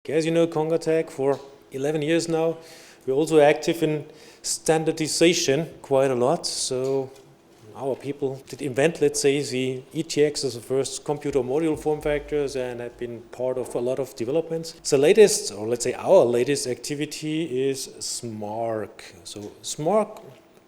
As you know, congatec for 11 years now. We're also active in standardization quite a lot. So our people did invent, let's say, the ITX as the first computer module form factors and have been part of a lot of developments. The latest, or let's say our latest activity is SMARC. So SMARC,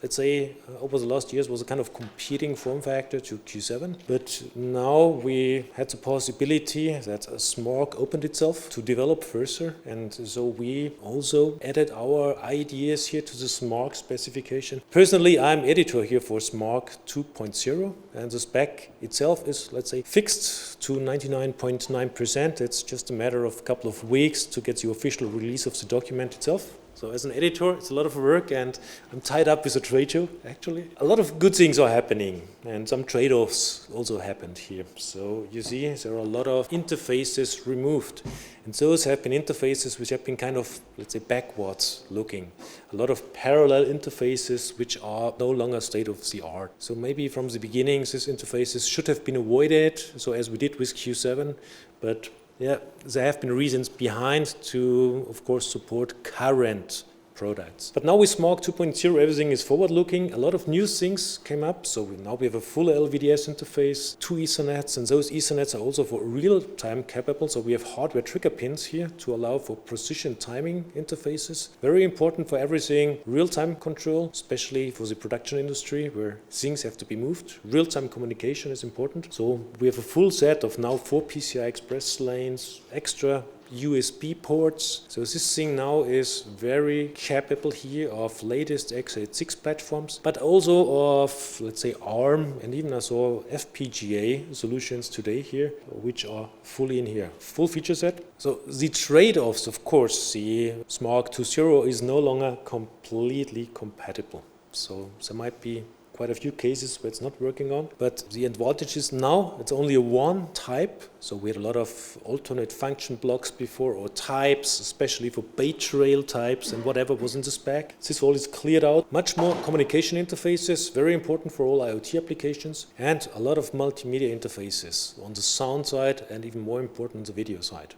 let's say, over the last years was a kind of competing form factor to Qseven. But now we had the possibility that SMARC opened itself to develop further. And so we also added our ideas here to the SMARC specification. Personally, I'm editor here for SMARC 2.0. And the spec itself is, let's say, fixed to 99.9%. It's just a matter of a couple of weeks to get the official release of the document itself. So as an editor, it's a lot of work, and I'm tied up with a trade show, actually. A lot of good things are happening, and some trade-offs also happened here. So you see, there are a lot of interfaces removed. And those have been interfaces which have been kind of, let's say, backwards looking. A lot of parallel interfaces which are no longer state-of-the-art. So maybe from the beginning, these interfaces should have been avoided, so as we did with Qseven, but yeah, there have been reasons behind to, of course, support current products. But now with SMARC 2.0, everything is forward-looking. A lot of new things came up. So now we have a full LVDS interface, 2 Ethernets, and those Ethernets are also for real-time capable. So we have hardware trigger pins here to allow for precision timing interfaces. Very important for everything real-time control, especially for the production industry where things have to be moved. Real-time communication is important. So we have a full set of now 4 PCI Express lanes, extra USB ports. So this thing now is very capable here of latest x86 platforms, but also of, let's say, ARM and even I saw FPGA solutions today here, which are fully in here. Full feature set. So the trade-offs, of course, the SMARC 2.0 is no longer completely compatible. So there might be quite a few cases where it's not working on, but the advantage is now it's only a one type. So we had a lot of alternate function blocks before, or types, especially for bait rail types and whatever was in the spec. This all is cleared out. Much more communication interfaces, very important for all IoT applications, and a lot of multimedia interfaces on the sound side and even more important on the video side.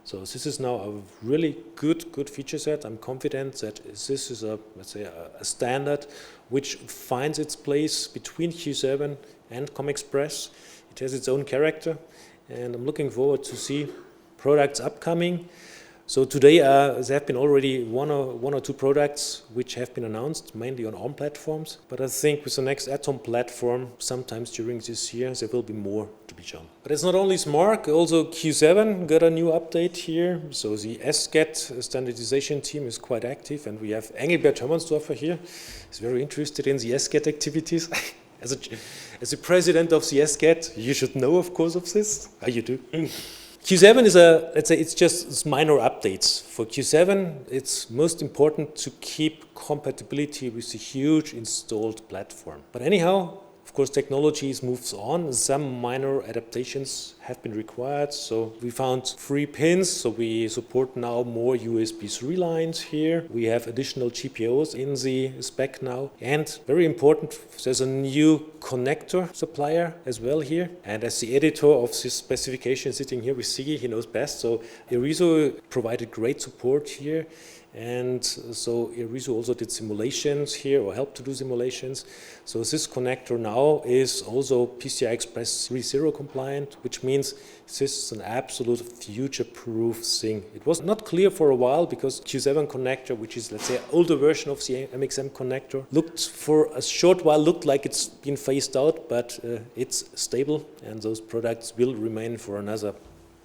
So this is now a really good feature set. I'm confident that this is let's say a standard which finds its place between Qseven and ComExpress. It has its own character, and I'm looking forward to see products upcoming. So today there have been already one or two products which have been announced, mainly on ARM platforms. But I think with the next Atom platform, sometimes during this year, there will be more to be shown. But it's not only SMARC, also Qseven got a new update here. So the SGET standardization team is quite active, and we have Engelbert Hermannsdorfer here. He's very interested in the SGET activities. As a president of the SGET, you should know, of course, of this. You do. Qseven is let's say, it's just minor updates. For Qseven, it's most important to keep compatibility with the huge installed platform. But anyhow, of course, technologies moves on. Some minor adaptations have been required. So we found 3 pins. So we support now more USB 3 lines here. We have additional GPIOs in the spec now. And very important, there's a new connector supplier as well here. And as the editor of this specification sitting here with Sigi, he knows best. So Irizo provided great support here. And so Irizo also did simulations here, or helped to do simulations. So this connector now is also PCI Express 3.0 compliant, which means this is an absolute future-proof thing. It was not clear for a while because Qseven connector, which is, let's say, an older version of the MXM connector, looked for a short while like it's been phased out, but it's stable, and those products will remain for another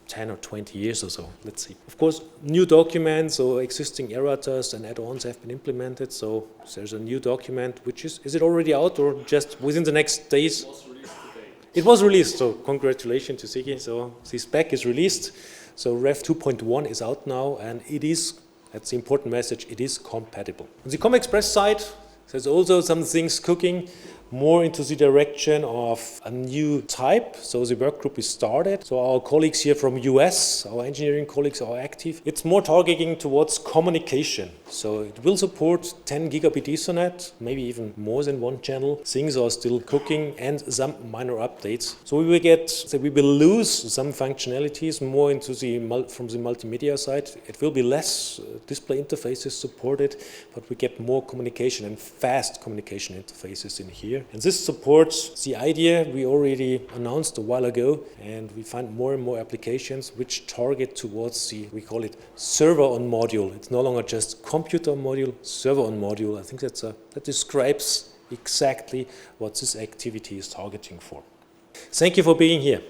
10 or 20 years or so. Let's see. Of course, new documents or existing errators and add-ons have been implemented. So there's a new document, which is it already out or just within the next days? It was released today. It was released, so congratulations to Sigi. So this spec is released. So Rev 2.1 is out now, and it is, that's the important message, it is compatible. On the ComExpress side, there's also some things cooking. more into the direction of a new type. So the work group is started. So our colleagues here from US, our engineering colleagues are active. It's more targeting towards communication. So it will support 10 gigabit Ethernet, maybe even more than one channel. Things are still cooking and some minor updates. So we will lose some functionalities more into from the multimedia side. It will be less display interfaces supported, but we get more communication and fast communication interfaces in here. And this supports the idea we already announced a while ago, and we find more and more applications which target towards we call it server on module. It's no longer just computer on module, server on module. I think that describes exactly what this activity is targeting for. Thank you for being here.